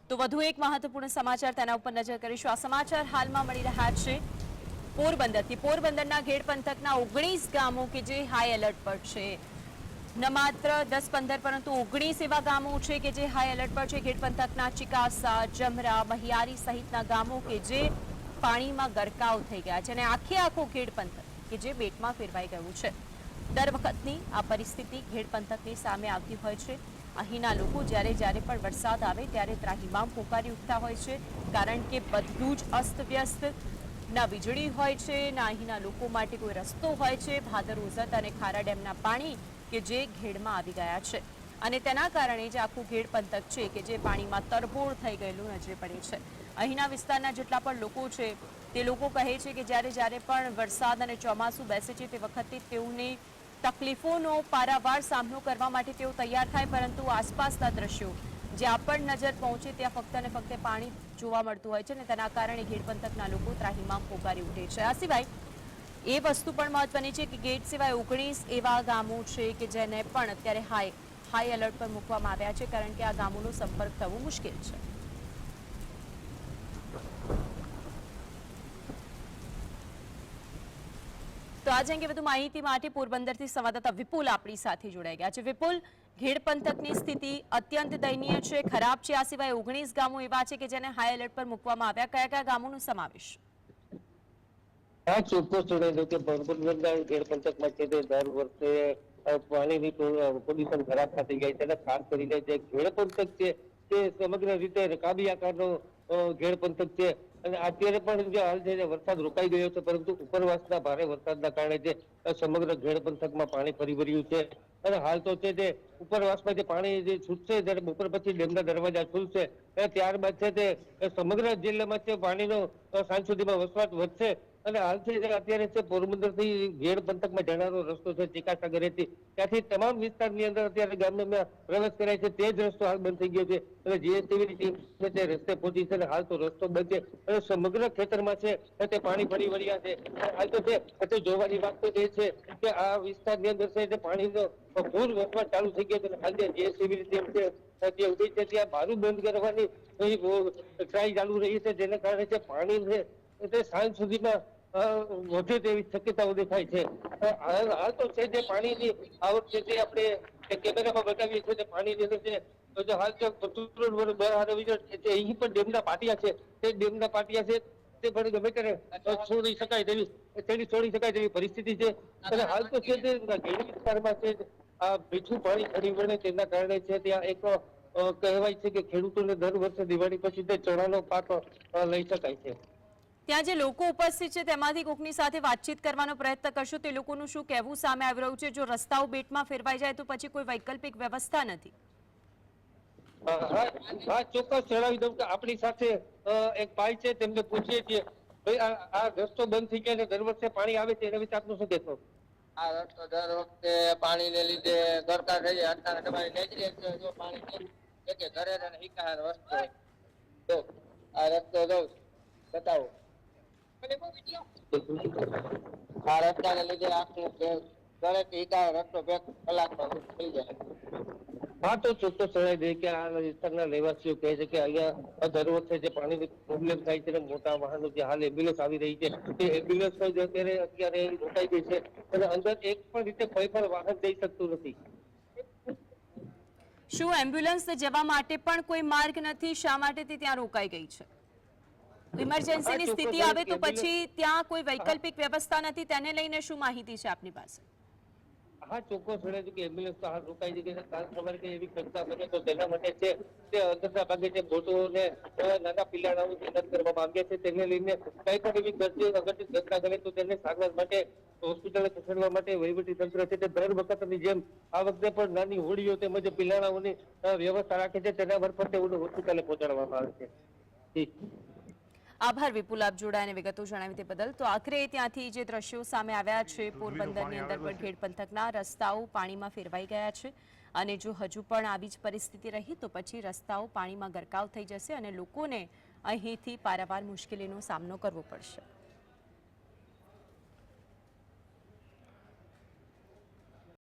તો વધુ એક મહત્વપૂર્ણ સમાચાર તેના ઉપર નજર કરીશું। આ સમાચાર હાલમાં મળી રહ્યા છે પોરબંદરથી। પોરબંદરના ઘેડ પંથકના 19 ગામો કે જે હાઈ એલર્ટ પર છે। ન માત્ર 10-15 પરંતુ 19 એવા ગામો છે કે જે હાઈ એલર્ટ પર છે। ઘેડ પંથકના ચિકાસા, જમરા, બહિયારી સહિતના ગામો કે જે પાણીમાં ગરકાવ થઈ ગયા છે અને આખો ઘેડ પંથક કે જે બેટમાં ફેરવાઈ ગયું છે। દર વખતની આ પરિસ્થિતિ ઘેડ પંથકની સામે આવતી હોય છે। અહીંના લોકો જ્યારે પણ વરસાદ આવે ત્યારે ત્રાહિમામ પોકારી ઉઠતા હોય છે, કારણ કે બધું જ અસ્તવ્યસ્ત। ના વીજળી હોય છે, ના અહીંના લોકો માટે કોઈ રસ્તો હોય છે। ભાદર ઉઝત અને ખારા ડેમના પાણી કે જે ઘેડમાં આવી ગયા છે અને તેના કારણે જે આખું ઘેડ પંથક છે કે જે પાણીમાં તરબોળ થઈ ગયેલું નજરે પડે છે। અહીંના વિસ્તારના જેટલા પણ લોકો છે તે લોકો કહે છે કે જ્યારે પણ વરસાદ અને ચોમાસું બેસે છે તે વખતે તેઓને તકલીફોનો પારાવાર સામનો કરવા માટે તેઓ તૈયાર થાય, પરંતુ આસપાસના દ્રશ્યો જ્યાં પણ નજર પહોંચે ત્યાં ફક્ત અને ફક્ત પાણી જોવા મળતું હોય છે અને તેના કારણે ઘેડ પંથકના લોકો ત્રાહિમામ પોકારી ઉઠે છે। આ સિવાય એ વસ્તુ પણ મહત્વની છે કે ગેટ સિવાય 19 એવા ગામો છે કે જેને પણ અત્યારે હાઈ એલર્ટ પર મૂકવામાં આવ્યા છે, કારણ કે આ ગામોનો સંપર્ક થવો મુશ્કેલ છે। તો આજે અંગે વધુ માહિતી માટે પોરબંદરથી સંવાદદાતા વિપુલ આપણી સાથે જોડાઈ ગયા છે। વિપુલ, ઘેડ પંથકની સ્થિતિ અત્યંત દયનીય છે, ખરાબ છે। આ સિવાય 19 ગામો એવા છે કે જેને હાઈ એલર્ટ પર મૂકવામાં આવ્યા। કયા કયા ગામોનો સમાવેશ? હા, ચોક્કસ જણાવ્યું કે પોરબંદરના ઘેડ પંથકમાં છે તે દર વર્ષે પાણીની પોઝિશન ખરાબ થતી જાય છે અને ખાસ કરીને જે ઘેડ પંથક છે તે સમગ્ર રીતે રકાબી આકારનો ઘેડ પંથક છે અને અત્યારે પણ જે હાલ છે વરસાદ રોકાઈ ગયો છે, પરંતુ ઉપરવાસના ભારે વરસાદના કારણે જે સમગ્ર ઘેડ પંથકમાં પાણી ફરી વળ્યું છે અને હાલ તો છે તે ઉપરવાસમાં જે પાણી જે છૂટશે ત્યારે બપોર પછી ડેમના દરવાજા ખુલશે અને ત્યારબાદ છે તે સમગ્ર જિલ્લામાં છે પાણીનો સાંજ સુધીમાં વસવાટ વધશે અને હાલ છે અત્યારે છે પોરબંદર થી ઘેડ પંથકમાં જનારો રસ્તો છે ચિકાસાગરેથી, ત્યાંથી તમામ વિસ્તારની અંદર અત્યારે ગામમાં પ્રવેશ કરાય છે તે જ રસ્તો હાલ બંધ થઈ ગયો છે અને જીએસટીવીની ટીમ છે તે રસ્તે પહોંચી છે અને હાલ તો રસ્તો બંધ છે અને સમગ્ર ખેતરમાં છે તે પાણી ફરી વળ્યા છે। હાલ તો છે જોવાની વાત તો એ છે કે આ વિસ્તારની અંદર છે તે પાણીનો પૂર વસવાટ ચાલુ થઈ ગયો છે અને હાલ જે જીએસટીવીની ટીમ છે જે ઉભી છે ત્યાં બારું બંધ કરવાની ટ્રાય ચાલુ રહી છે, જેને કારણે છે પાણી છે તે સાંજ સુધીમાં વધે તેવી શક્યતાઓ દેખાય છે। હાલ તો છે જે પાણીની આવક છે તે આપણે કેમેરામાં બતાવીએ છીએ તે પાણીની અંદર છે હાલ અહીં પણ ડેમના પાટિયા છે તે ડેમના પાટિયા છે તે પણ ગમે ત્યારે છોડી શકાય તેવી પરિસ્થિતિ છે અને હાલ તો છે તે વિસ્તારમાં છે આ મીઠું પાણી ફરી વળે તેના કારણે છે ત્યાં એક કહેવાય છે કે ખેડૂતોને દર વર્ષે દિવાળી પછી તે ચણાનો પાક લઈ શકાય છે। ત્યાં જે લોકો ઉપસ્થિત છે તેમાંથી કોકની સાથે વાતચીત કરવાનો પ્રયત્ન કરશો, તે લોકોનું શું કહેવું સામે આવી રહ્યું છે? જો રસ્તાઓ બેટમાં ફેરવાઈ જાય તો પછી કોઈ વૈકલ્પિક વ્યવસ્થા નથી? હા, ચોક્કસ જણાવી દઉં કે આપણી સાથે એક ભાઈ છે તેમને પૂછીએ છીએ, ભાઈ આ રસ્તો બંધ થઈ ગયા દર વર્ષે પાણી આવે છે એના વિશે આપનું શું કહેશો? આ રસ્તો દર વખતે પાણીને લીધે દરકાર થઈ જાય। અત્યારે તમારી નજરે જો પાણી કે ઘરે હિકાર રસ્તો તો આ રસ્તો દઉં બતાવો આ રસ્તાને લીધે આખું દરેક હિકાર રસ્તો બે કલાકમાં થઈ જાય। હા, તો ચોક્કસ જણાવી દઈએ કે આ વિસ્તારના રહેવાસીઓ કહે છે કે અહીંયા દર વર્ષે જે પાણીની પ્રોબ્લેમ થાય છે મોટા વાહનો જે હાલ એમ્બ્યુલન્સ આવી રહી છે તે એમ્બ્યુલન્સ અત્યારે રોકાઈ ગઈ છે અને અંદર એક પણ રીતે કોઈ પણ વાહન જઈ શકતું નથી। શું એમ્બ્યુલન્સ જવા માટે પણ કોઈ માર્ગ નથી? શા માટે તે ત્યાં રોકાઈ ગઈ છે? હા, ઇમરજન્સીની ચોક્કસ સ્થિતિ આવે તો એમ્બ્યુલન્સ પછી ત્યાં કોઈ હા વૈકલ્પિક વ્યવસ્થા નથી, તેને લઈને શું માહિતી છે આપની પાસે? હા, ચોક્કસ જણાવ્યું કે એમ્બ્યુલન્સ તો હાલ રોકાઈ ગઈ છે। કાલ સવારે કઈ એવી ઘટના બને તો તેના માટે છે તે અંદરના ભાગે જે બોટોને નાના પિલાડાઓ તૈનાત કરવામાં આવ્યા છે, તેને લઈને કઈ પણ એવી અઘટિત ઘટના બને તો તેને સારવાર માટે હોસ્પિટલે ખસેડવા માટે વહીવટી તંત્ર છે તે દર વખતની જેમ આ વખતે પણ નાની હોડીઓ તેમજ પિલાણાઓની વ્યવસ્થા રાખે છે, તેના મારફતે હોસ્પિટલે પહોંચાડવામાં આવે છે। જી આભાર વિપુલ, આપ જોડાઈને વિગતો જણાવી તે બદલ। તો આખરે ત્યાંથી જે દ્રશ્યો સામે આવ્યા છે પોરબંદરની અંદર પણ ઘેડ પંથકના રસ્તાઓ પાણીમાં ફેરવાઈ ગયા છે અને જો હજુ પણ આવી જ પરિસ્થિતિ રહી તો પછી રસ્તાઓ પાણીમાં ગરકાવ થઈ જશે અને લોકોને અહીંથી પારાવાર મુશ્કેલીનો સામનો કરવો પડશે।